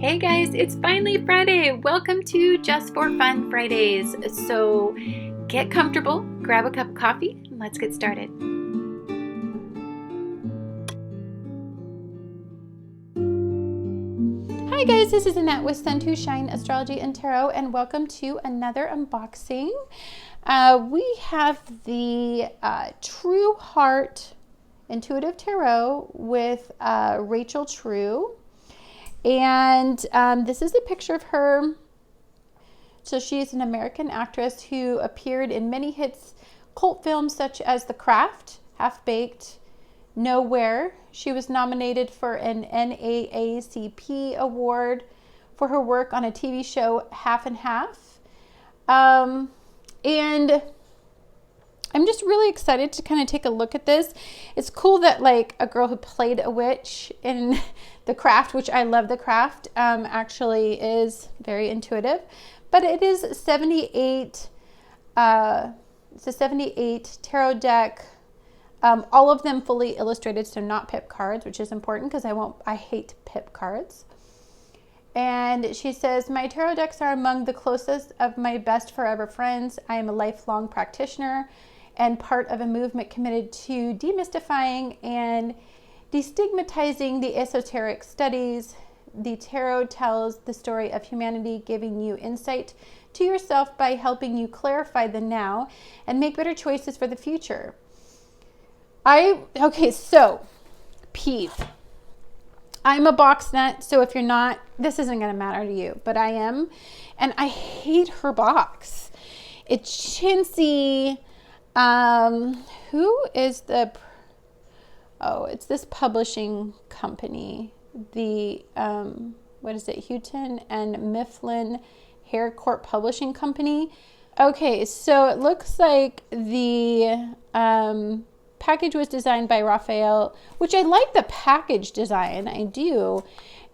Hey guys, it's finally Friday. Welcome to Just for Fun Fridays. So get comfortable, grab a cup of coffee, and let's get started. Hi guys, this is Annette with Sun to Shine Astrology and Tarot, and welcome to another unboxing. We have the True Heart Intuitive Tarot with Rachel True. And this is a picture of her. So she is an American actress who appeared in many hits cult films such as The Craft, Half Baked, Nowhere. She was nominated for an NAACP award for her work on a TV show, Half and Half. And I'm just really excited to kind of take a look at this. It's cool that like a girl who played a witch in The Craft, which I love The Craft, actually is very intuitive. But it is 78, it's a 78 tarot deck, all of them fully illustrated, so not pip cards, which is important because I hate pip cards. And she says, my tarot decks are among the closest of my best forever friends. I am a lifelong practitioner and part of a movement committed to demystifying and destigmatizing the esoteric studies. The tarot tells the story of humanity, giving you insight to yourself by helping you clarify the now and make better choices for the future. So peep. I'm a box nut, so if you're not, this isn't going to matter to you, but I am. And I hate her box. It's chintzy. Who is it's this publishing company. The, what is it? Houghton and Mifflin Harcourt Publishing Company. Okay, so it looks like the, package was designed by Raphael, which I like the package design, I do.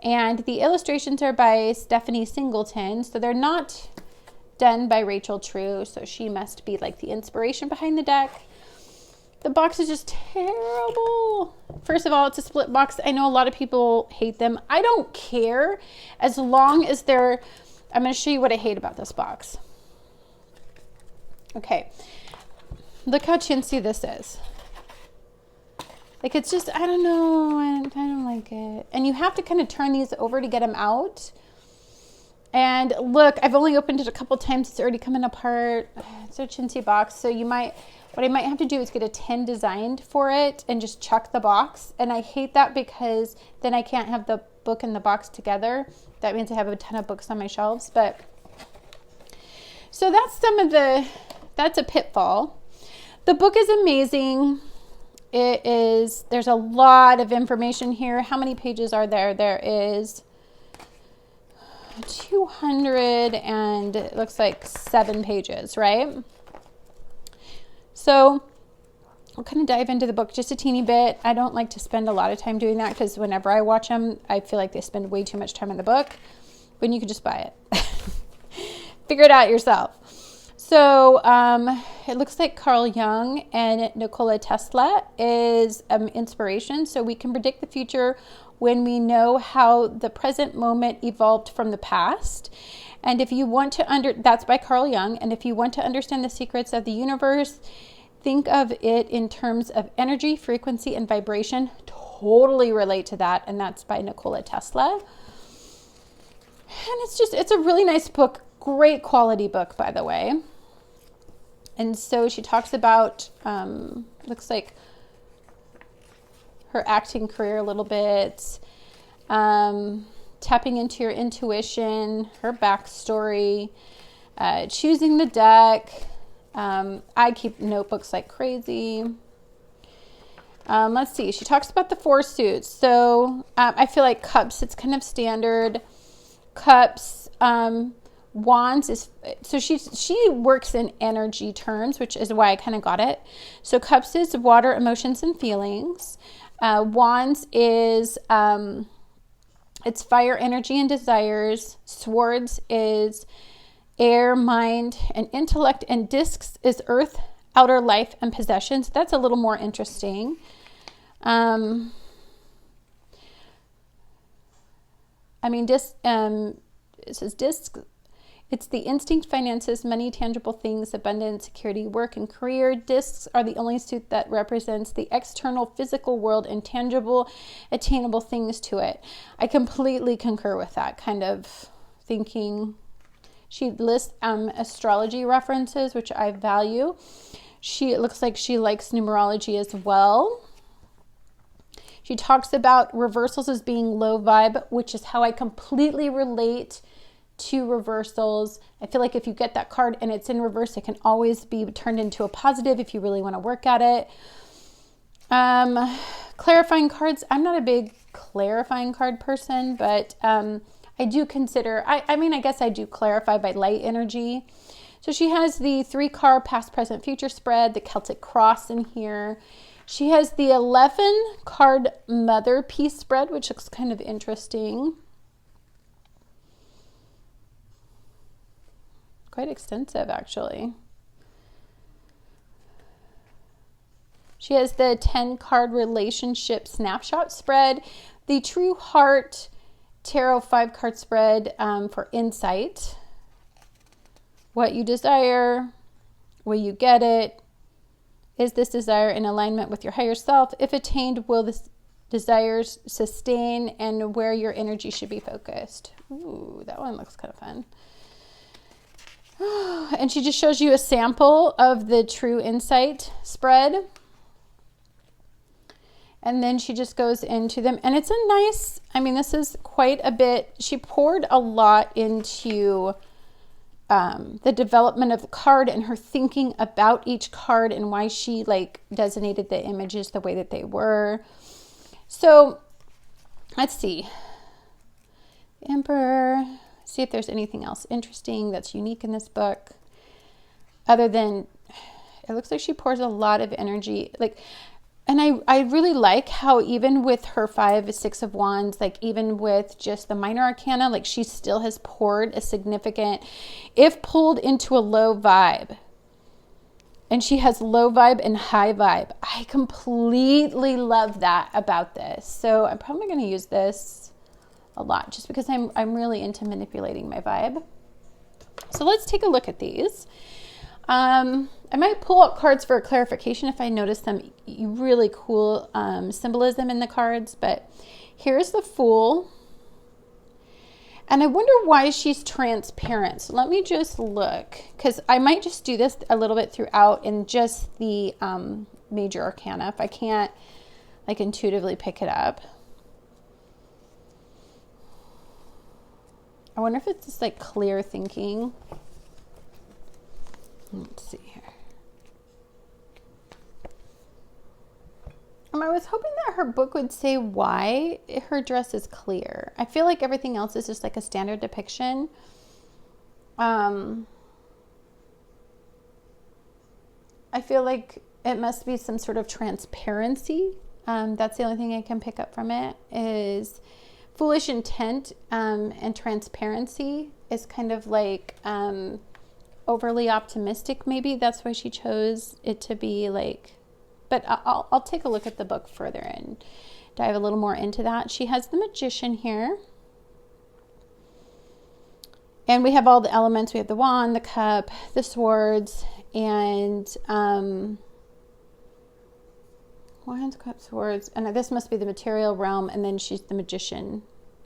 And the illustrations are by Stephanie Singleton, so they're not done by Rachel True, so she must be like the inspiration behind the deck. The box is just terrible. First of all, it's a split box. I know a lot of people hate them. I don't care as long as I'm going to show you what I hate about this box. Okay, look how chintzy this is. Like, it's just, I don't know, I don't like it. And you have to kind of turn these over to get them out. And look, I've only opened it a couple times. It's already coming apart. It's a chintzy box. So what I might have to do is get a tin designed for it and just chuck the box. And I hate that because then I can't have the book and the box together. That means I have a ton of books on my shelves. But so that's a pitfall. The book is amazing. There's a lot of information here. How many pages are there? There is 200 and it looks like 7 pages, right? So I'll kind of dive into the book just a teeny bit. I don't like to spend a lot of time doing that because whenever I watch them, I feel like they spend way too much time in the book when you could just buy it. Figure it out yourself. So it looks like Carl Jung and Nikola Tesla is inspiration. So we can predict the future when we know how the present moment evolved from the past. And if you want to that's by Carl Jung. And if you want to understand the secrets of the universe, think of it in terms of energy, frequency, and vibration. Totally relate to that. And that's by Nikola Tesla. And it's a really nice book. Great quality book, by the way. And so she talks about, looks like her acting career a little bit, tapping into your intuition, her backstory, choosing the deck. I keep notebooks like crazy. Let's see. She talks about the 4 suits. So I feel like cups, it's kind of standard. Cups, wands is, so she works in energy terms, which is why I kind of got it. So cups is water, emotions, and feelings. Wands is, it's fire, energy, and desires. Swords is air, mind, and intellect. And discs is earth, outer life, and possessions. That's a little more interesting. I mean, it says disc. It's the instinct, finances, money, tangible things, abundance, security, work, and career. Discs are the only suit that represents the external physical world and tangible, attainable things to it. I completely concur with that kind of thinking. She lists astrology references, which I value. It looks like she likes numerology as well. She talks about reversals as being low vibe, which is how I completely relate to reversals. I feel like if you get that card and it's in reverse, it can always be turned into a positive if you really want to work at it. Clarifying cards. I'm not a big clarifying card person, but I do consider, I guess I do clarify by light energy. So she has the 3-card past, present, future spread, the Celtic cross in here. She has the 11-card mother piece spread, which looks kind of interesting. Quite extensive, actually. She has the 10-card relationship snapshot spread, the True Heart Tarot 5-card spread for insight. What you desire, will you get it? Is this desire in alignment with your higher self? If attained, will this desires sustain, and where your energy should be focused? Ooh, that one looks kind of fun. And she just shows you a sample of the True Insight spread. And then she just goes into them. And it's a nice, this is quite a bit. She poured a lot into the development of the card and her thinking about each card and why she designated the images the way that they were. So let's see. The Emperor. See if there's anything else interesting that's unique in this book. Other than, it looks like she pours a lot of energy. And I really like how even with her 5, 6 of Wands, even with just the minor arcana, she still has poured a significant, if pulled into a low vibe. And she has low vibe and high vibe. I completely love that about this. So I'm probably going to use this a lot just because I'm really into manipulating my vibe. So let's take a look at these. I might pull out cards for clarification if I notice some really cool symbolism in the cards, but here's the Fool. And I wonder why she's transparent. So let me just look, because I might just do this a little bit throughout in just the major arcana if I can't intuitively pick it up. I wonder if it's just clear thinking. Let's see here. I was hoping that her book would say why her dress is clear. I feel like everything else is just a standard depiction. I feel like it must be some sort of transparency. That's the only thing I can pick up from it is foolish intent and transparency is kind of overly optimistic. Maybe that's why she chose it to be but I'll take a look at the book further and dive a little more into that. She has the Magician here. And we have all the elements. We have the Wand, the Cup, the Swords, and Wands, Cup, Swords. And this must be the material realm. And then she's the Magician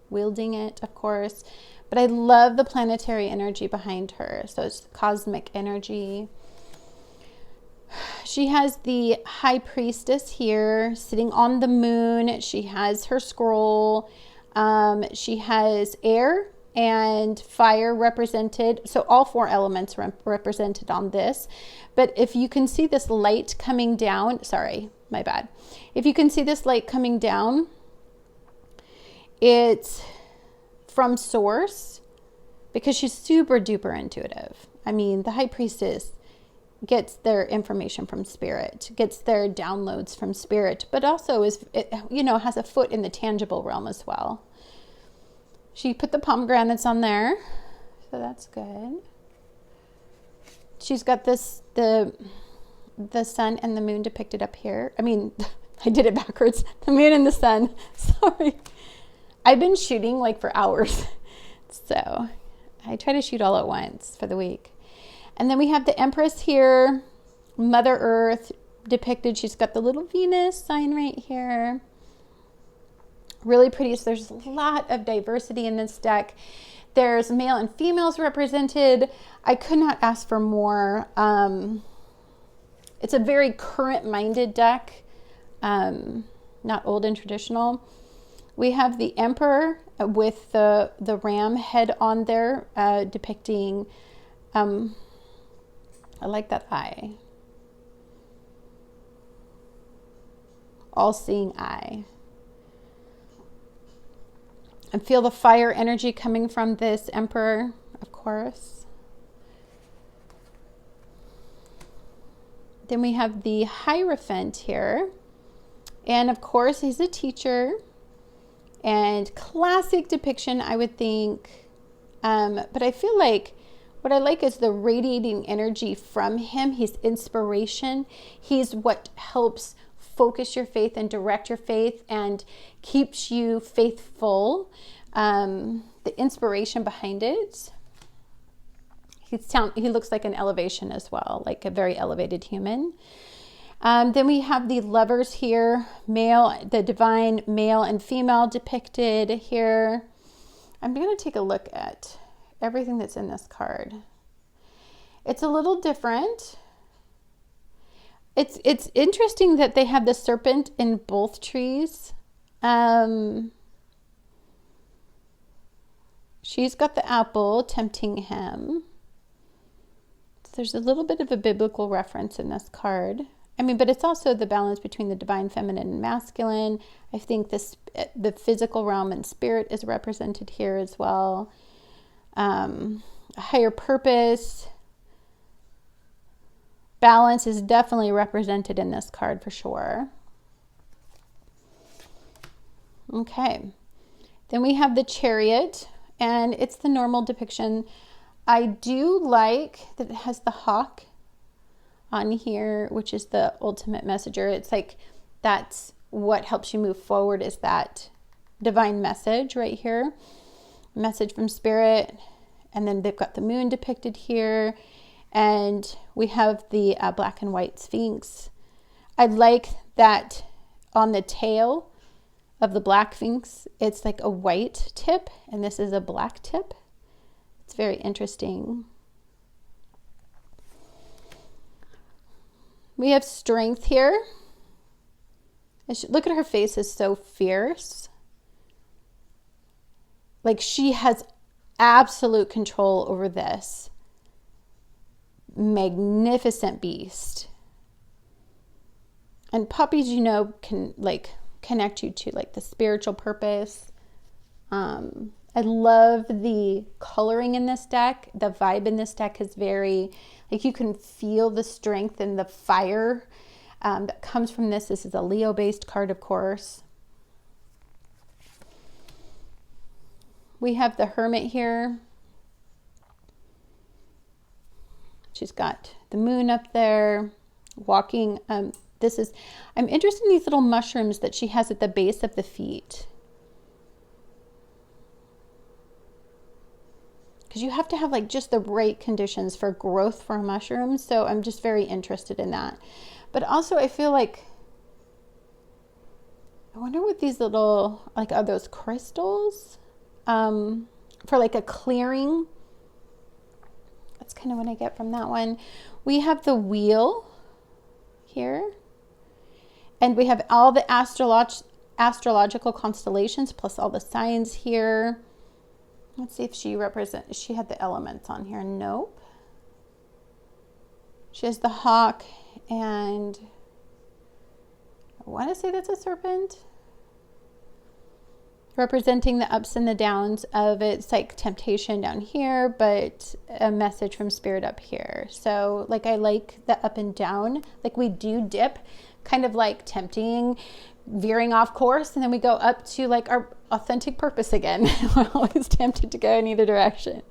wielding it, of course. But I love the planetary energy behind her. So it's cosmic energy. She has the High Priestess here sitting on the moon. She has her scroll. She has air and fire represented. So all 4 elements represented on this. But if you can see this light coming down, sorry, my bad. If you can see this light coming down, it's from source because she's super duper intuitive. The High Priestess gets their information from spirit, gets their downloads from spirit, but also has a foot in the tangible realm as well. She put the pomegranates on there, so that's good. She's got the sun and the moon depicted up here. I did it backwards. The moon and the sun. Sorry. I've been shooting like for hours. So I try to shoot all at once for the week. And then we have the Empress here, Mother Earth depicted. She's got the little Venus sign right here. Really pretty. So there's a lot of diversity in this deck. There's male and females represented. I could not ask for more. It's a very current-minded deck, not old and traditional. We have the Emperor with the ram head on there, depicting, I like that eye. All-seeing eye. And feel the fire energy coming from this Emperor, of course. Then we have the Hierophant here. And of course, he's a teacher. And classic depiction, I would think. But I feel like what I like is the radiating energy from him. He's inspiration. He's what helps focus your faith and direct your faith and keeps you faithful. The inspiration behind it. He looks like an elevation as well, like a very elevated human. Then we have the Lovers here, the divine male and female depicted here. I'm going to take a look at everything that's in this card. It's a little different. It's interesting that they have the serpent in both trees. She's got the apple tempting him. So there's a little bit of a biblical reference in this card. I mean, but it's also the balance between the divine feminine and masculine. I think the physical realm and spirit is represented here as well. A higher purpose. Balance is definitely represented in this card for sure. Okay. Then we have the Chariot, and it's the normal depiction. I do like that it has the hawk on here, which is the ultimate messenger. It's like that's what helps you move forward, is that divine message right here. Message from spirit. And then they've got the moon depicted here. And we have the black and white Sphinx. I like that on the tail of the black Sphinx, it's like a white tip, and this is a black tip. It's very interesting. We have Strength here. Look at her face, is so fierce. Like she has absolute control over this magnificent beast. And puppies, you know, can like connect you to like the spiritual purpose. I love the coloring in this deck. The vibe in this deck is very, like you can feel the strength and the fire that comes from this. This is a Leo-based card, of course. We have the Hermit here. She's got the moon up there, walking. I'm interested in these little mushrooms that she has at the base of the feet. Because you have to have like just the right conditions for growth for mushrooms. So I'm just very interested in that. But also I feel like, I wonder what these little, like, are those crystals? For like a clearing. That's kind of what I get from that one. We have the wheel here. And we have all the astrological constellations plus all the signs here. Let's see if she had the elements on here. Nope. She has the hawk, and I want to say that's a serpent. Representing the ups and the downs of it. It's like temptation down here, but a message from spirit up here. So like I like the up and down. Like we do dip, kind of like tempting, veering off course, and then we go up to like our authentic purpose again. We're always tempted to go in either direction.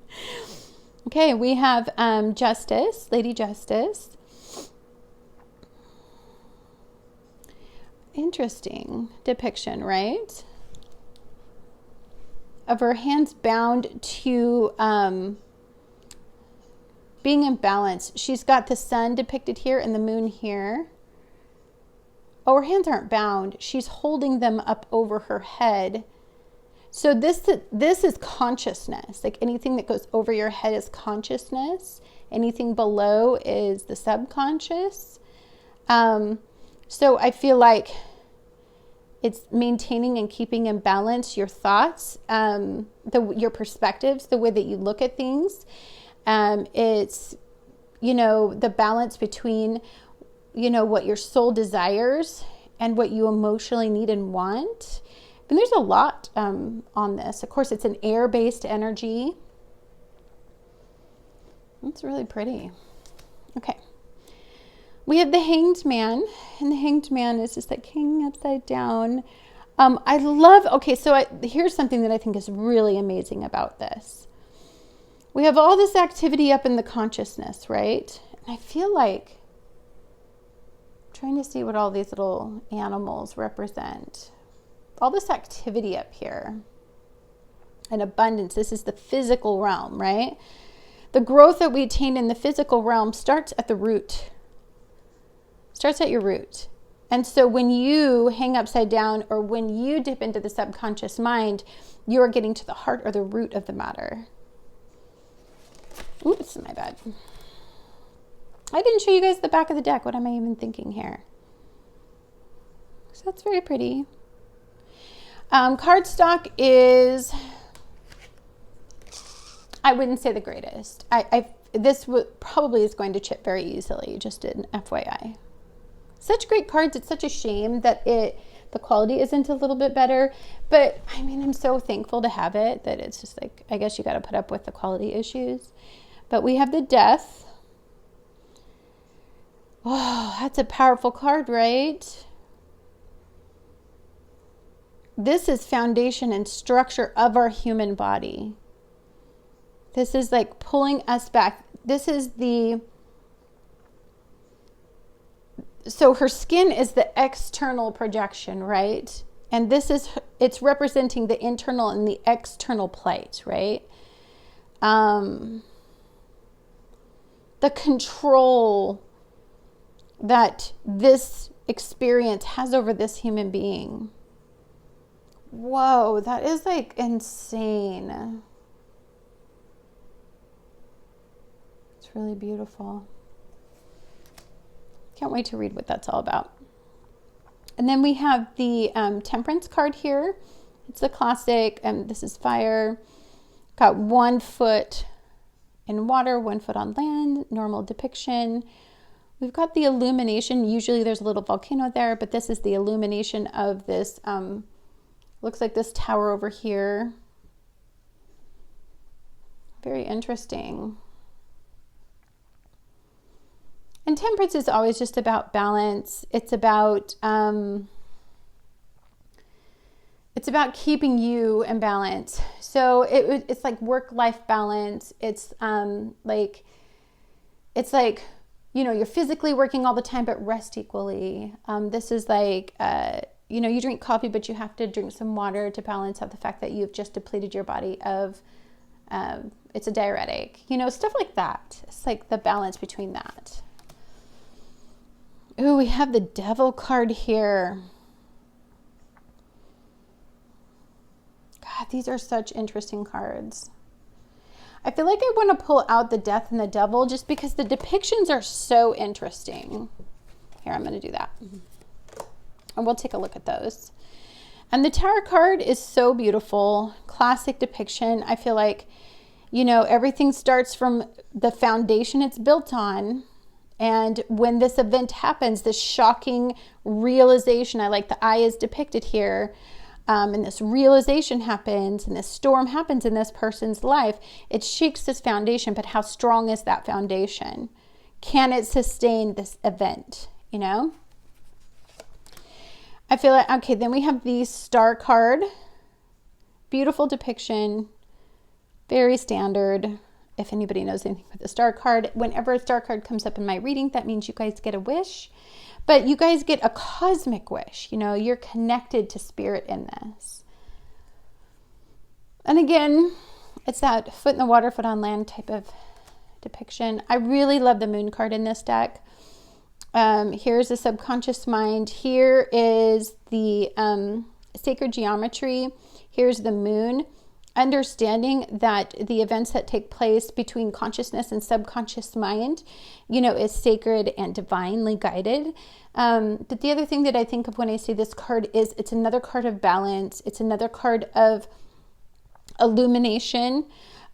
Okay, we have Justice, Lady Justice. Interesting depiction, right? of her hands bound to being in balance. She's got the sun depicted here and the moon here. Oh, her hands aren't bound. She's holding them up over her head. So this is consciousness. Like anything that goes over your head is consciousness. Anything below is the subconscious. So I feel like it's maintaining and keeping in balance your thoughts, your perspectives, the way that you look at things. It's, the balance between, what your soul desires and what you emotionally need and want. And there's a lot on this. Of course, it's an air-based energy. It's really pretty. Okay. We have the Hanged Man, and the Hanged Man is just like hanging upside down. Here's something that I think is really amazing about this. We have all this activity up in the consciousness, right? And I feel like I'm trying to see what all these little animals represent. All this activity up here and abundance. This is the physical realm, right? The growth that we attain in the physical realm starts at the root. Starts at your root. And so when you hang upside down or when you dip into the subconscious mind, you are getting to the heart or the root of the matter. Oops, my bad. I didn't show you guys the back of the deck. What am I even thinking here? So that's very pretty. Cardstock is, I wouldn't say the greatest. This probably is going to chip very easily, just an FYI. Such great cards. It's such a shame that the quality isn't a little bit better. But I mean, I'm so thankful to have it that it's just like, I guess you got to put up with the quality issues. But we have the Death. Oh, that's a powerful card, right? This is foundation and structure of our human body. This is like pulling us back. This is so her skin is the external projection, right? And it's representing the internal and the external plate, right? The control that this experience has over this human being. Whoa, that is like insane. It's really beautiful. Can't wait to read what that's all about. And then we have the Temperance card here. It's the classic, this is fire. Got 1 foot in water, 1 foot on land, normal depiction. We've got the illumination. Usually there's a little volcano there, but this is the illumination of this, looks like this tower over here. Very interesting. And Temperance is always just about balance. It's about keeping you in balance. So it's like work-life balance. It's like you're physically working all the time, but rest equally. This is like you drink coffee, but you have to drink some water to balance out the fact that you've just depleted your body of. It's a diuretic. Stuff like that. It's like the balance between that. Ooh, we have the Devil card here. God, these are such interesting cards. I feel like I want to pull out the Death and the Devil just because the depictions are so interesting. Here, I'm going to do that. And we'll take a look at those. And the Tower card is so beautiful. Classic depiction. I feel like, everything starts from the foundation it's built on. And when this event happens, this shocking realization, I like the eye is depicted here, and this realization happens and this storm happens in this person's life, it shakes this foundation, but how strong is that foundation? Can it sustain this event, I feel like, okay, then we have the Star card. Beautiful depiction, very standard. If anybody knows anything about the Star card, whenever a Star card comes up in my reading, that means you guys get a wish. But you guys get a cosmic wish. You're connected to spirit in this. And again, it's that foot in the water, foot on land type of depiction. I really love the moon card in this deck. Here's the subconscious mind. Here is the sacred geometry. Here's the moon. Understanding that the events that take place between consciousness and subconscious mind, you know, is sacred and divinely guided. But the other thing that I think of when I see this card is it's another card of balance. It's another card of illumination,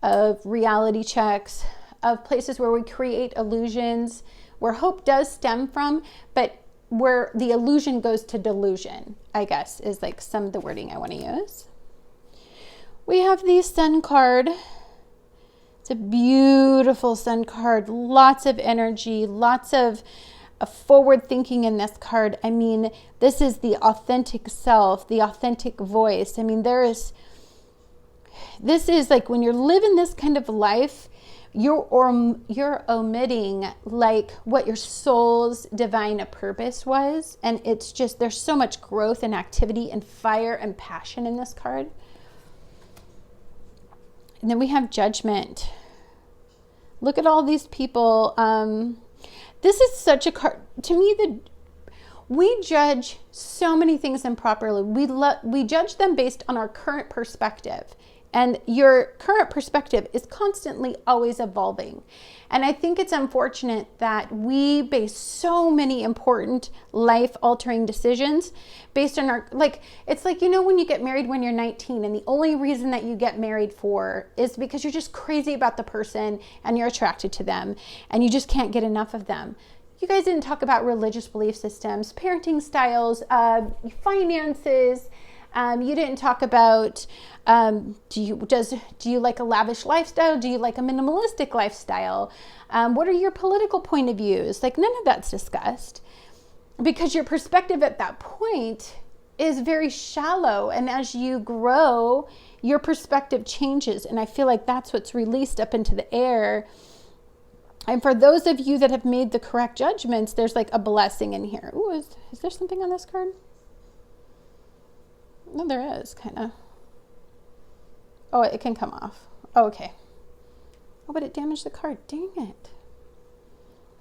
of reality checks, of places where we create illusions, where hope does stem from, but where the illusion goes to delusion, I guess, is like some of the wording I want to use. We have the Sun card. It's a beautiful Sun card. Lots of energy, lots of forward thinking in this card. I mean, this is the authentic self, the authentic voice. I mean, this is like when you're living this kind of life, you're omitting like what your soul's divine purpose was. And it's just, there's so much growth and activity and fire and passion in this card. And then we have Judgment. Look at all these people. This is such a card. To me, we judge so many things improperly. We judge them based on our current perspective. And your current perspective is constantly always evolving. And I think it's unfortunate that we base so many important life-altering decisions based on our, like, it's like, you know, when you get married when you're 19 and the only reason that you get married for is because you're just crazy about the person and you're attracted to them and you just can't get enough of them. You guys didn't talk about religious belief systems, parenting styles, finances. You didn't talk about do you like a lavish lifestyle? Do you like a minimalistic lifestyle? What are your political point of views? Like, none of that's discussed because your perspective at that point is very shallow. And as you grow, your perspective changes. And I feel like that's what's released up into the air. And for those of you that have made the correct judgments, there's like a blessing in here. Ooh, is there something on this card? No, there is, kind of. Oh, it can come off. Oh, okay. Oh, but it damaged the card. Dang it.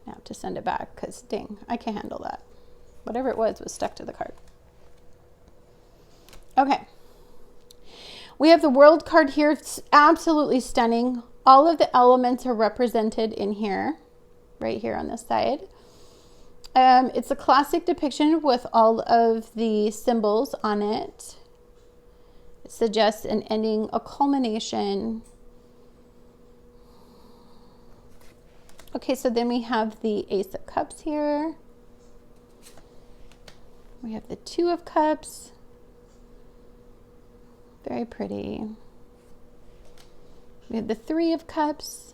I have to send it back because, dang, I can't handle that. Whatever it was stuck to the card. Okay. We have the World card here. It's absolutely stunning. All of the elements are represented in here, right here on this side. It's a classic depiction with all of the symbols on it. It suggests an ending, a culmination. Okay, so then we have the Ace of Cups here. We have the Two of Cups. Very pretty. We have the Three of Cups.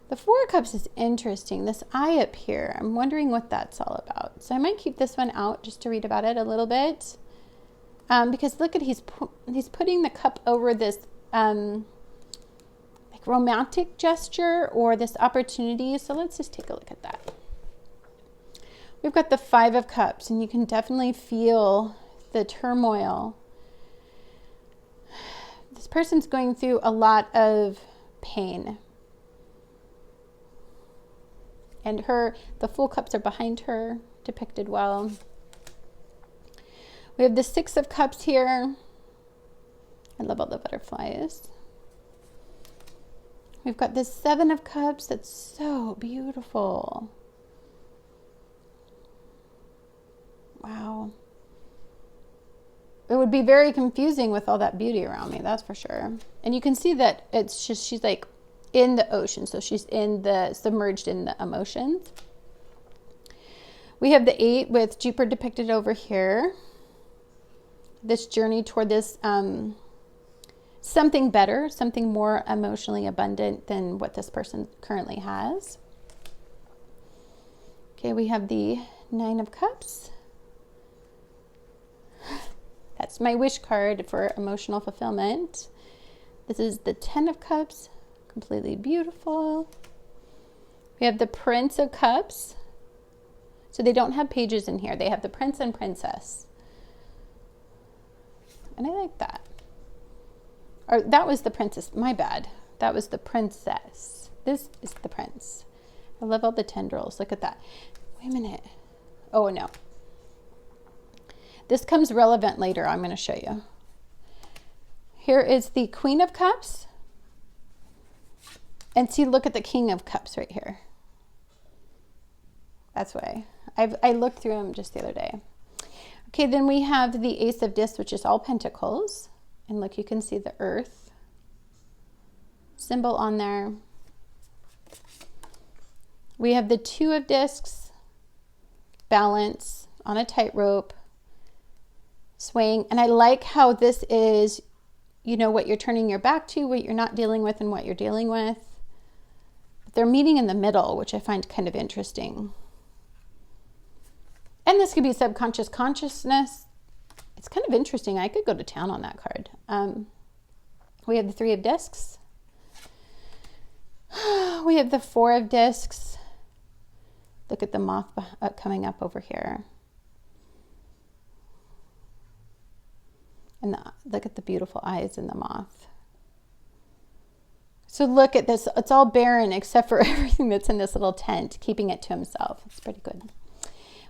The Four of Cups is interesting. This eye up here, I'm wondering what that's all about. So I might keep this one out just to read about it a little bit. Because look at, he's putting the cup over this like romantic gesture or this opportunity. So let's just take a look at that. We've got the Five of Cups, and you can definitely feel the turmoil. This person's going through a lot of pain. And the full cups are behind her, depicted well. We have the Six of Cups here. I love all the butterflies. We've got the Seven of Cups. That's so beautiful. Wow. It would be very confusing with all that beauty around me, that's for sure. And you can see that it's just, she's like in the ocean. So she's submerged in the emotions. We have the Eight with Jupiter depicted over here. This journey toward this something better, something more emotionally abundant than what this person currently has. Okay, we have the Nine of Cups. That's my wish card for emotional fulfillment. This is the Ten of Cups. Completely beautiful. We have the Prince of Cups. So they don't have pages in here. They have the Prince and Princess. And I like that. Or that was the princess. My bad. That was the princess. This is the prince. I love all the tendrils. Look at that. Wait a minute. Oh, no. This comes relevant later. I'm going to show you. Here is the Queen of Cups. And see, look at the King of Cups right here. That's why. I looked through them just the other day. Okay, then we have the Ace of Discs, which is all pentacles. And look, you can see the earth symbol on there. We have the Two of Discs, balance on a tightrope, swaying. And I like how this is, you know, what you're turning your back to, what you're not dealing with, and what you're dealing with. But they're meeting in the middle, which I find kind of interesting. And this could be subconscious consciousness. It's kind of interesting. I could go to town on that card. We have the Three of Discs. We have the Four of Discs. Look at the moth coming up over here. And look at the beautiful eyes in the moth. So look at this. It's all barren except for everything that's in this little tent, keeping it to himself. It's pretty good.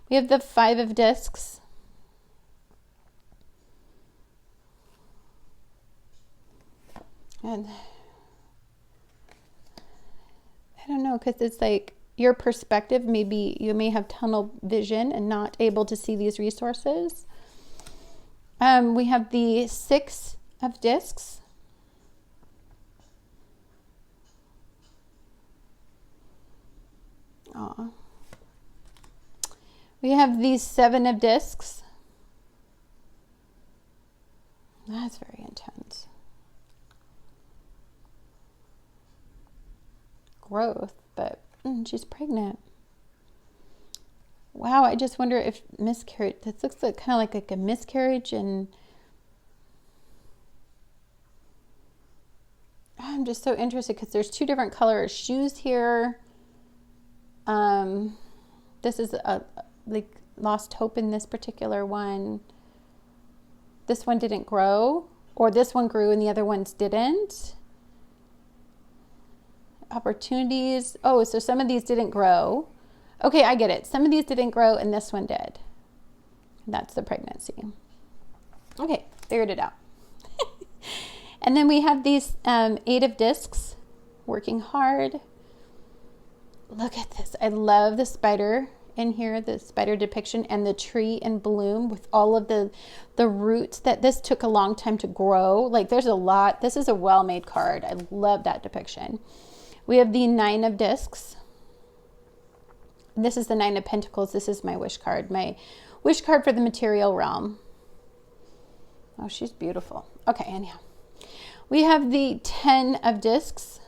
We have the Five of Discs. And I don't know, because it's like your perspective, maybe you may have tunnel vision and not able to see these resources. We have the Six of Discs. Aw. We have the Seven of Discs. That's very intense. Growth, but she's pregnant. Wow, I just wonder if miscarriage, this looks like kind of like a miscarriage, and I'm just so interested because there's two different color shoes here. This is like lost hope in this particular one. This one didn't grow, or this one grew and the other ones didn't. Opportunities. Oh, so some of these didn't grow. Okay, I get it. Some of these didn't grow and this one did. That's the pregnancy. Okay, figured it out. And then we have these Eight of Discs, working hard. Look at this. I love the spider in here, the spider depiction, and the tree in bloom with all of the roots that this took a long time to grow. Like there's a lot. This is a well-made card. I love that depiction. We have the Nine of Discs. This is the Nine of Pentacles. This is my wish card for the material realm. Oh, she's beautiful. Okay, anyhow. We have the Ten of Discs.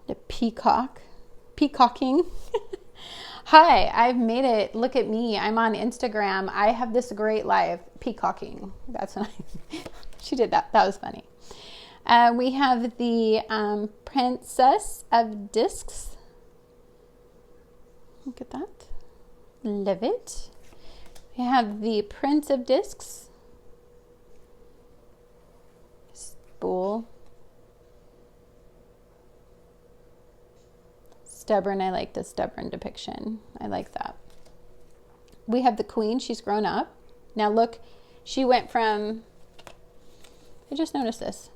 The peacocking. Hi, I've made it. Look at me. I'm on Instagram. I have this great life. Peacocking. That's when she did that. That was funny. We have the Princess of Discs. Look at that. Love it. We have the Prince of Discs. Spool. Stubborn. I like the stubborn depiction. I like that. We have the Queen. She's grown up. Now look, she went from, I just noticed this.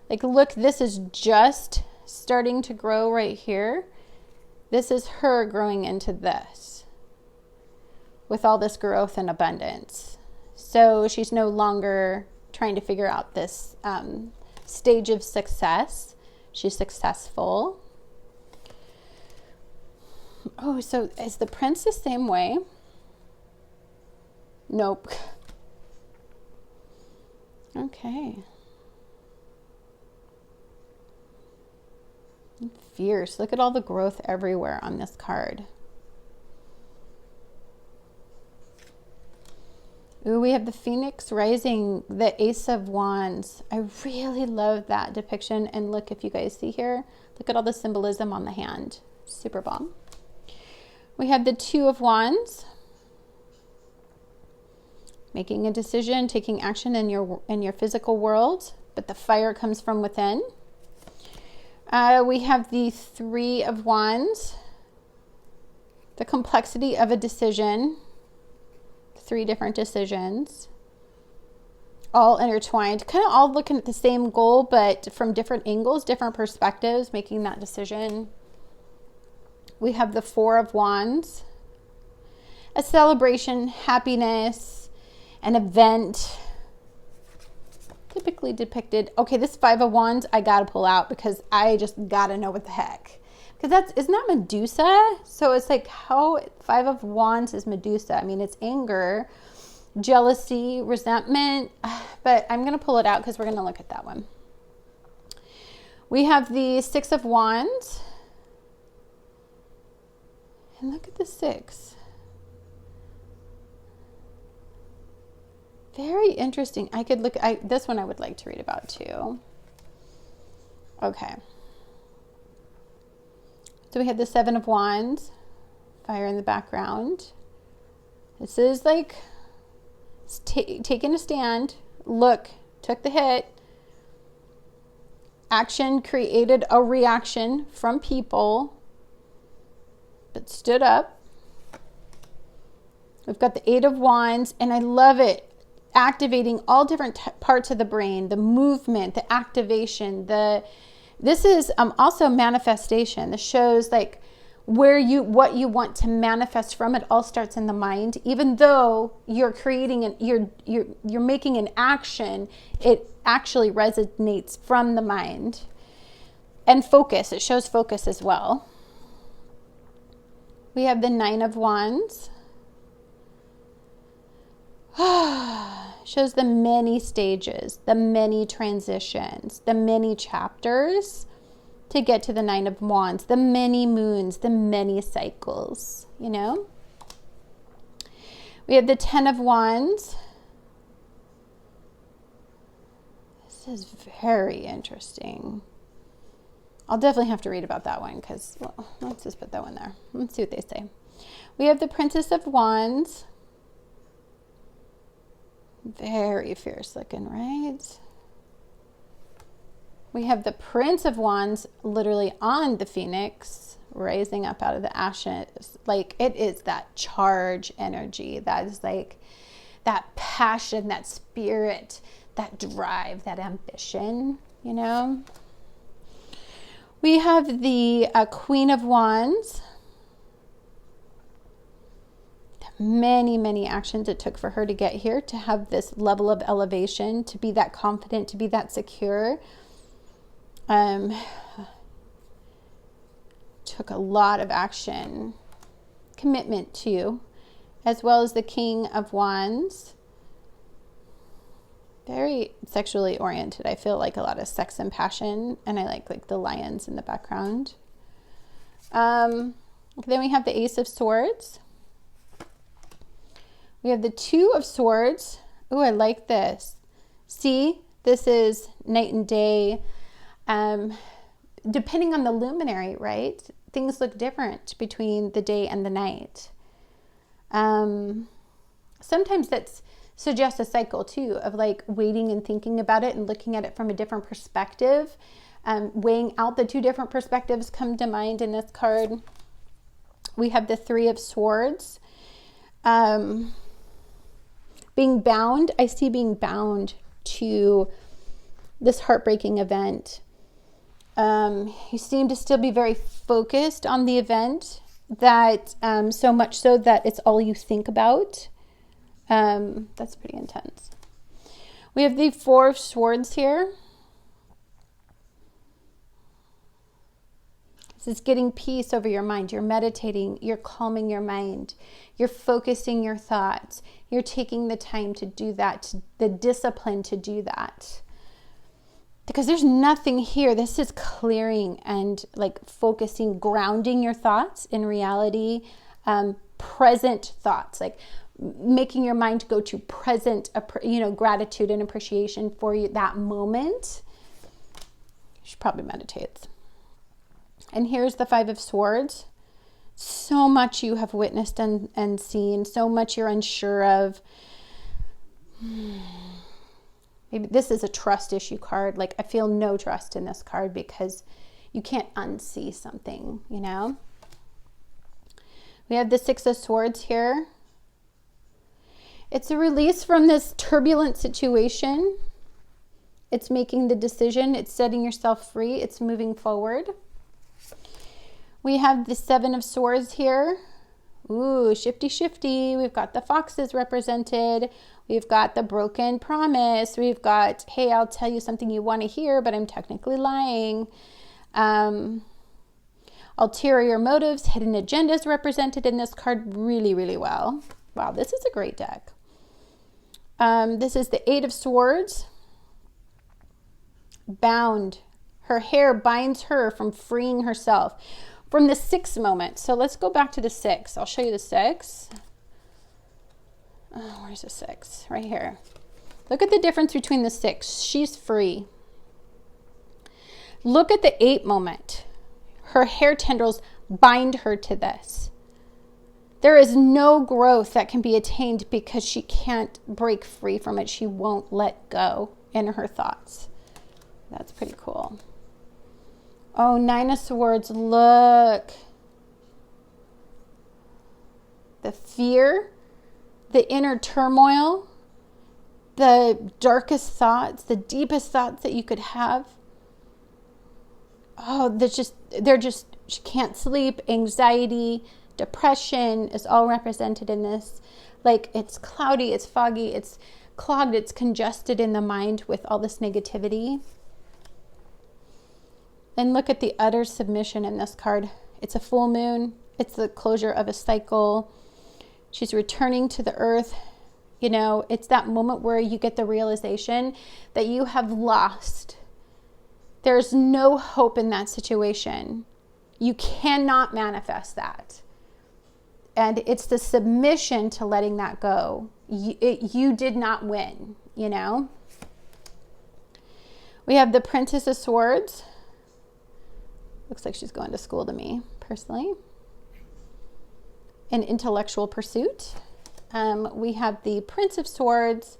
Like, look, this is just starting to grow right here. This is her growing into this with all this growth and abundance. So she's no longer trying to figure out this stage of success. She's successful. Oh, so is the prince the same way? Nope. Okay. Fierce. Look at all the growth everywhere on this card. Ooh, we have the Phoenix rising, the Ace of Wands. I really love that depiction. And look, if you guys see here, look at all the symbolism on the hand. Super bomb. We have the Two of Wands. making a decision, taking action in your physical world, but the fire comes from within. We have the Three of Wands, the complexity of a decision, 3 different decisions, all intertwined, kind of all looking at the same goal, but from different angles, different perspectives, making that decision. We have the Four of Wands, a celebration, happiness, an event, typically depicted. Okay, this Five of Wands, I got to pull out because I just got to know what the heck. Because isn't that Medusa? So it's like how Five of Wands is Medusa. I mean, it's anger, jealousy, resentment, but I'm going to pull it out because we're going to look at that one. We have the Six of Wands. And look at the 6. Very interesting. I could look, this one I would like to read about too. Okay. So we have the Seven of Wands, fire in the background. This is like taking a stand, took the hit, action created a reaction from people, but stood up. We've got the Eight of Wands, and I love it. Activating all different parts of the brain, the movement, the activation, this is also manifestation. This shows like what you want to manifest from. It all starts in the mind. Even though you're creating you're making an action, it actually resonates from the mind. And focus, it shows focus as well. We have the Nine of Wands. Shows the many stages, the many transitions, the many chapters to get to the Nine of Wands, the many moons, the many cycles, you know. We have the Ten of Wands. This is very interesting. I'll definitely have to read about that one because, well, let's just put that one there. Let's see what they say. We have the Princess of Wands. Very fierce looking, right? We have the Prince of Wands literally on the Phoenix, rising up out of the ashes. Like, it is that charge energy. That is like that passion, that spirit, that drive, that ambition, you know? We have the Queen of Wands. Many, many actions it took for her to get here, to have this level of elevation, to be that confident, to be that secure. Took a lot of action, commitment to, as well as the King of Wands. Very sexually oriented. I feel like a lot of sex and passion, and I like the lions in the background. Then we have the Ace of Swords. We have the Two of Swords. Oh, I like this. See, this is night and day. Depending on the luminary, right? Things look different between the day and the night. Sometimes that suggests a cycle too, of like waiting and thinking about it and looking at it from a different perspective. Weighing out the 2 different perspectives come to mind in this card. We have the Three of Swords. Being bound, I see being bound to this heartbreaking event. You seem to still be very focused on the event, that so much so that it's all you think about. That's pretty intense. We have the Four of Swords here. This is getting peace over your mind. You're meditating, you're calming your mind, you're focusing your thoughts, you're taking the time to do that, the discipline to do that. Because there's nothing here. This is clearing and like focusing, grounding your thoughts in reality, present thoughts, like making your mind go to present, gratitude and appreciation for you, that moment. You should probably meditate. And here's the Five of Swords. So much you have witnessed and seen, so much you're unsure of. Maybe this is a trust issue card. Like, I feel no trust in this card because you can't unsee something, you know? We have the Six of Swords here. It's a release from this turbulent situation. It's making the decision. It's setting yourself free. It's moving forward. We have the Seven of Swords here. Ooh, shifty, shifty. We've got the foxes represented. We've got the broken promise. We've got, hey, I'll tell you something you want to hear, but I'm technically lying. Ulterior motives, hidden agendas represented in this card really, really well. Wow, this is a great deck. This is the Eight of Swords. Bound. Her hair binds her from freeing herself. From the Six moment. So let's go back to the Six. I'll show you the Six. Oh, where's the Six? Right here. Look at the difference between the Six. She's free. Look at the Eight moment. Her hair tendrils bind her to this. There is no growth that can be attained because she can't break free from it. She won't let go in her thoughts. That's pretty cool. Oh, Nine of Swords, look. The fear, the inner turmoil, the darkest thoughts, the deepest thoughts that you could have. Oh, she can't sleep, anxiety, depression is all represented in this. Like, it's cloudy, it's foggy, it's clogged, it's congested in the mind with all this negativity. And look at the utter submission in this card. It's a full moon. It's the closure of a cycle. She's returning to the earth. You know, it's that moment where you get the realization that you have lost. There's no hope in that situation. You cannot manifest that. And it's the submission to letting that go. You did not win, you know. We have the Princess of Swords. Looks like she's going to school to me, personally. An intellectual pursuit. We have the Prince of Swords.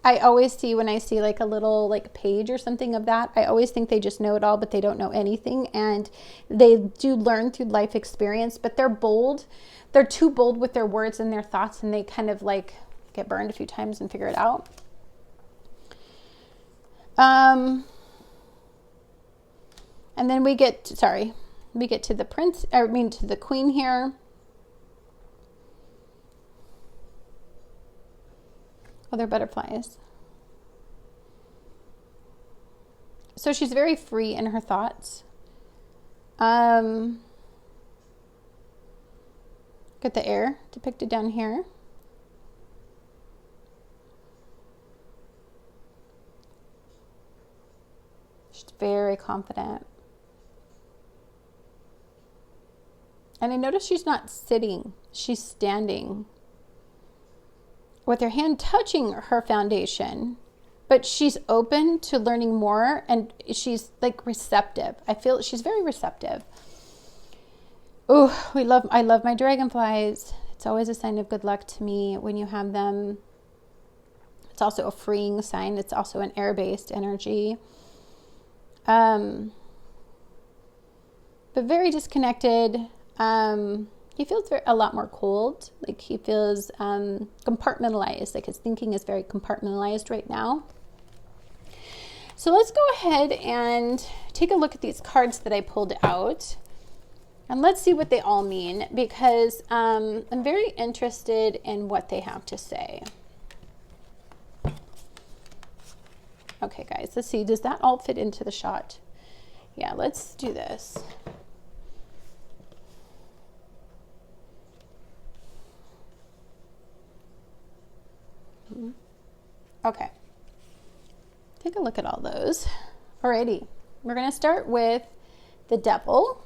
I always see, when I see like a little like page or something of that, I always think they just know it all, but they don't know anything. And they do learn through life experience, but they're bold. They're too bold with their words and their thoughts, and they kind of like get burned a few times and figure it out. And then we get to the to the Queen here. Oh, they're butterflies. So she's very free in her thoughts. Got the air depicted down here. She's very confident. And I notice she's not sitting, she's standing with her hand touching her foundation, but she's open to learning more, and she's like receptive. I feel she's very receptive. Oh, I love my dragonflies. It's always a sign of good luck to me when you have them. It's also a freeing sign. It's also an air-based energy. But very disconnected. He feels a lot more cold. Like he feels compartmentalized. Like his thinking is very compartmentalized right now. So let's go ahead and take a look at these cards that I pulled out. And let's see what they all mean, because I'm very interested in what they have to say. Okay, guys, let's see. Does that all fit into the shot? Yeah, let's do this. Okay. Take a look at all those. Alrighty. We're going to start with the Devil.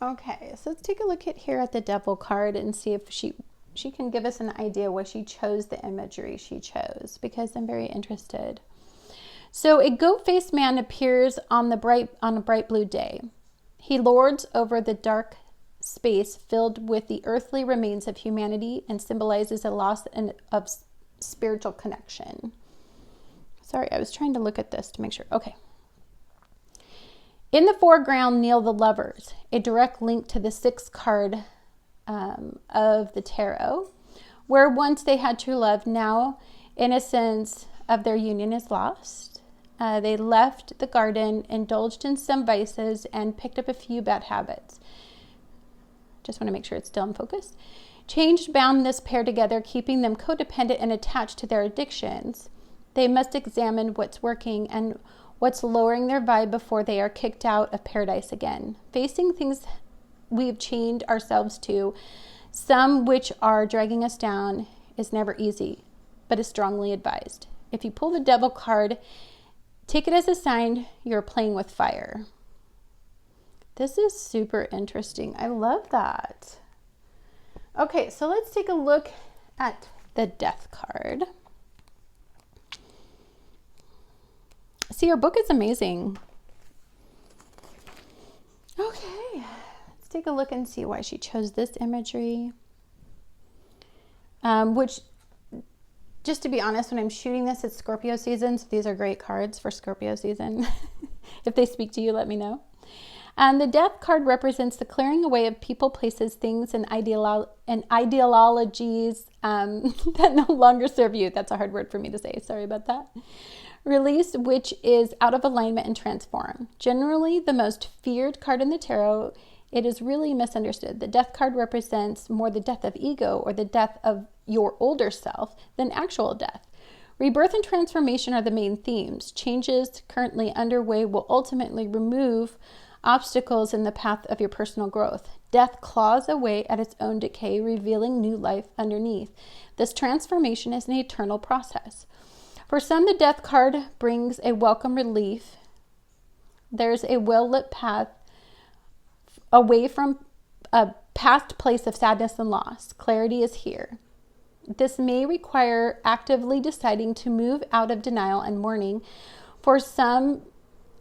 Okay, so let's take a look here at the Devil card and see if she can give us an idea why she chose the imagery she chose, because I'm very interested. So a goat-faced man appears on a bright blue day. He lords over the dark space filled with the earthly remains of humanity and symbolizes a loss of spiritual connection. Sorry, I was trying to look at this to make sure. Okay. In the foreground kneel the lovers, a direct link to the sixth card of the tarot, where once they had true love, now innocence of their union is lost. They left the garden, indulged in some vices, and picked up a few bad habits. Just want to make sure it's still in focus. Change bound this pair together, keeping them codependent and attached to their addictions. They must examine what's working and what's lowering their vibe before they are kicked out of paradise again. Facing things we've chained ourselves to, some which are dragging us down, is never easy, but is strongly advised. If you pull the Devil card, take it as a sign you're playing with fire. This is super interesting. I love that. Okay, so let's take a look at the Death card. See, her book is amazing. Okay, let's take a look and see why she chose this imagery. Which, just to be honest, when I'm shooting this, it's Scorpio season, so these are great cards for Scorpio season. If they speak to you, let me know. And the Death card represents the clearing away of people, places, things, and ideologies that no longer serve you. That's a hard word for me to say. Sorry about that. Release, which is out of alignment, and transform. Generally, the most feared card in the tarot, it is really misunderstood. The Death card represents more the death of ego or the death of your older self than actual death. Rebirth and transformation are the main themes. Changes currently underway will ultimately remove obstacles in the path of your personal growth. Death claws away at its own decay, revealing new life underneath. This transformation is an eternal process. For some, the Death card brings a welcome relief. There's a well-lit path away from a past place of sadness and loss. Clarity is here. This may require actively deciding to move out of denial and mourning. For some,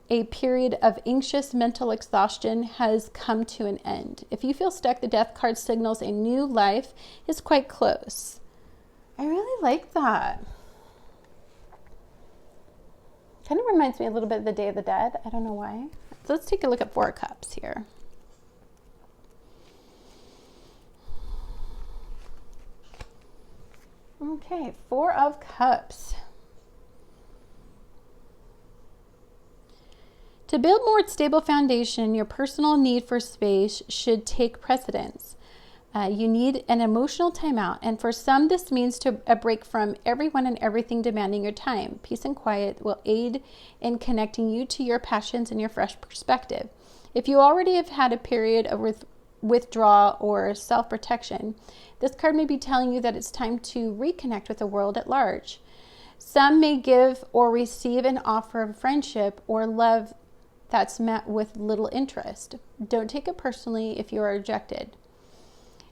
a period of anxious mental exhaustion has come to an end. If you feel stuck, the Death card signals a new life is quite close. I really like that. Kind of reminds me a little bit of the Day of the Dead. I don't know why. So let's take a look at Four of Cups here. Okay, Four of Cups. To build more stable foundation, your personal need for space should take precedence. You need an emotional timeout, and for some, this means a break from everyone and everything demanding your time. Peace and quiet will aid in connecting you to your passions and your fresh perspective. If you already have had a period of withdrawal or self-protection, this card may be telling you that it's time to reconnect with the world at large. Some may give or receive an offer of friendship or love that's met with little interest. Don't take it personally if you are rejected.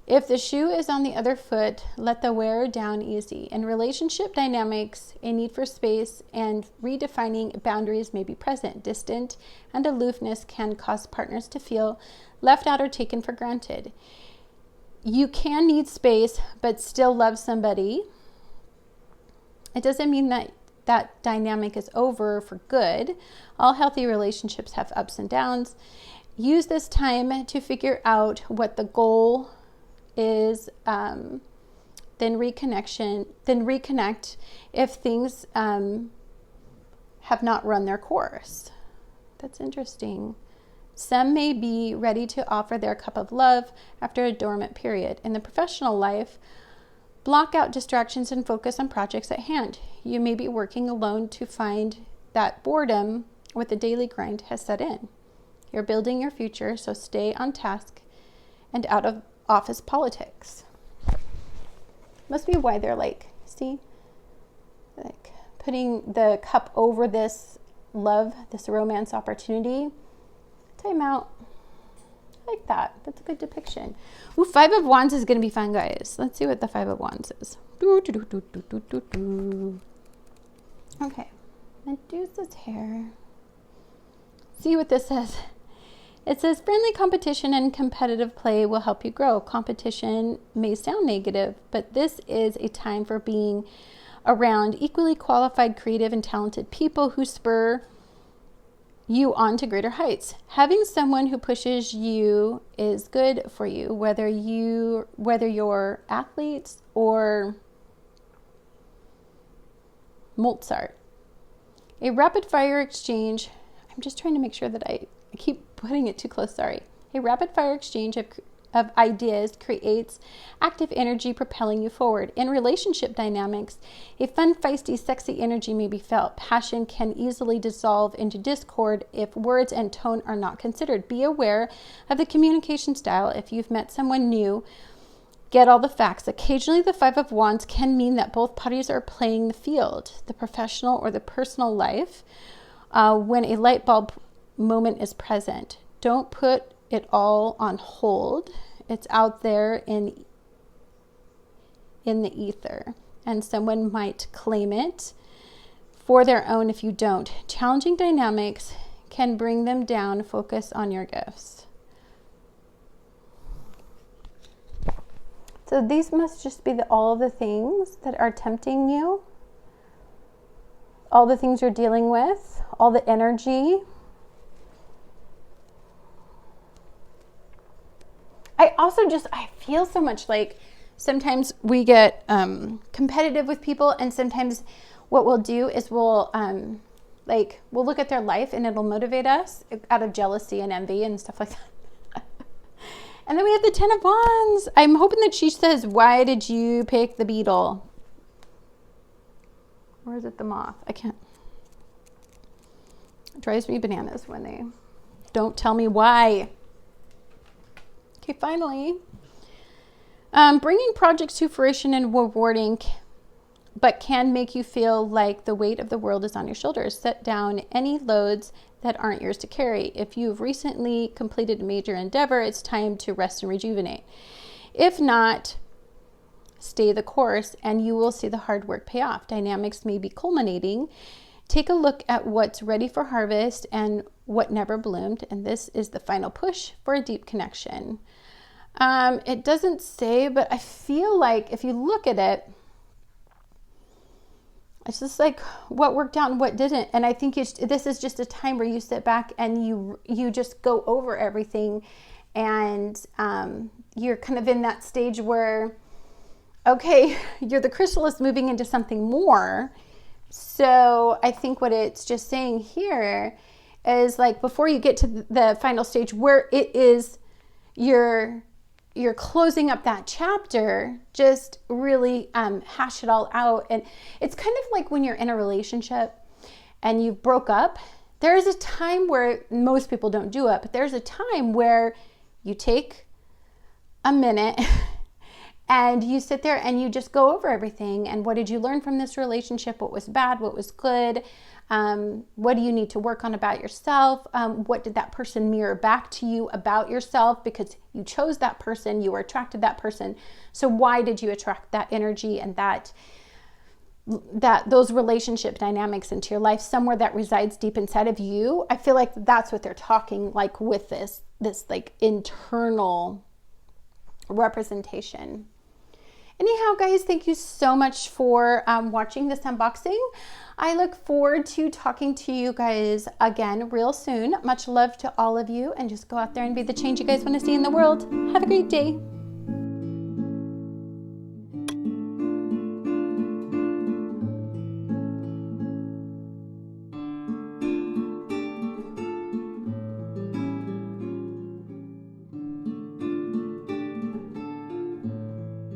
If the shoe is on the other foot, let the wearer down easy. In relationship dynamics, a need for space and redefining boundaries may be present. Distant and aloofness can cause partners to feel left out or taken for granted. You can need space, but still love somebody. It doesn't mean that that dynamic is over for good. All healthy relationships have ups and downs. Use this time to figure out what the goal is, then reconnect if things have not run their course. That's interesting. Some may be ready to offer their cup of love after a dormant period. In the professional life, block out distractions and focus on projects at hand. You may be working alone to find that boredom with the daily grind has set in. You're building your future, so stay on task and out of office politics. Must be why they're like, see, like putting the cup over this love, this romance opportunity. Time out. like that. That's a good depiction. Ooh, Five of Wands is going to be fun, guys. Let's see what the Five of Wands is. Okay. Medusa's hair. See what this says. It says, friendly competition and competitive play will help you grow. Competition may sound negative, but this is a time for being around equally qualified, creative, and talented people who spur you on to greater heights. Having someone who pushes you is good for you, whether you're athletes or Mozart. A rapid fire exchange. I'm just trying to make sure that I keep putting it too close. Sorry. A rapid fire exchange of ideas creates active energy propelling you forward. In relationship dynamics, a fun, feisty, sexy energy may be felt. Passion can easily dissolve into discord if words and tone are not considered. Be aware of the communication style. If you've met someone new, get all the facts. Occasionally, the Five of Wands can mean that both parties are playing the field, the professional or the personal life, when a light bulb moment is present. Don't put it all on hold. It's out there in the ether, and someone might claim it for their own if you don't. Challenging dynamics can bring them down. Focus on your gifts. So these must just be all the things that are tempting you, all the things you're dealing with, all the energy. I feel so much like sometimes we get competitive with people, and sometimes what we'll do is we'll look at their life and it'll motivate us out of jealousy and envy and stuff like that. And then we have the Ten of Wands. I'm hoping that she says, why did you pick the beetle? Or is it the moth? I can't. It drives me bananas when they don't tell me why. Okay, finally, bringing projects to fruition and rewarding, but can make you feel like the weight of the world is on your shoulders. Set down any loads that aren't yours to carry. If you've recently completed a major endeavor, it's time to rest and rejuvenate. If not, stay the course and you will see the hard work pay off. Dynamics may be culminating. Take a look at what's ready for harvest and what never bloomed. And this is the final push for a deep connection. It doesn't say, but I feel like if you look at it, it's just like what worked out and what didn't. And I think this is just a time where you sit back and you just go over everything, and you're kind of in that stage where, okay, you're the chrysalis moving into something more. So I think what it's just saying here is, like, before you get to the final stage where it is you're closing up that chapter, just really hash it all out. And it's kind of like when you're in a relationship and you broke up, there's a time where most people don't do it, but there's a time where you take a minute and you sit there and you just go over everything. And what did you learn from this relationship? What was bad? What was good? What do you need to work on about yourself? What did that person mirror back to you about yourself? Because you chose that person, you were attracted to that person. So why did you attract that energy and those relationship dynamics into your life, somewhere that resides deep inside of you? I feel like that's what they're talking like with this like internal representation. Anyhow, guys, thank you so much for watching this unboxing. I look forward to talking to you guys again real soon. Much love to all of you, and just go out there and be the change you guys want to see in the world. Have a great day.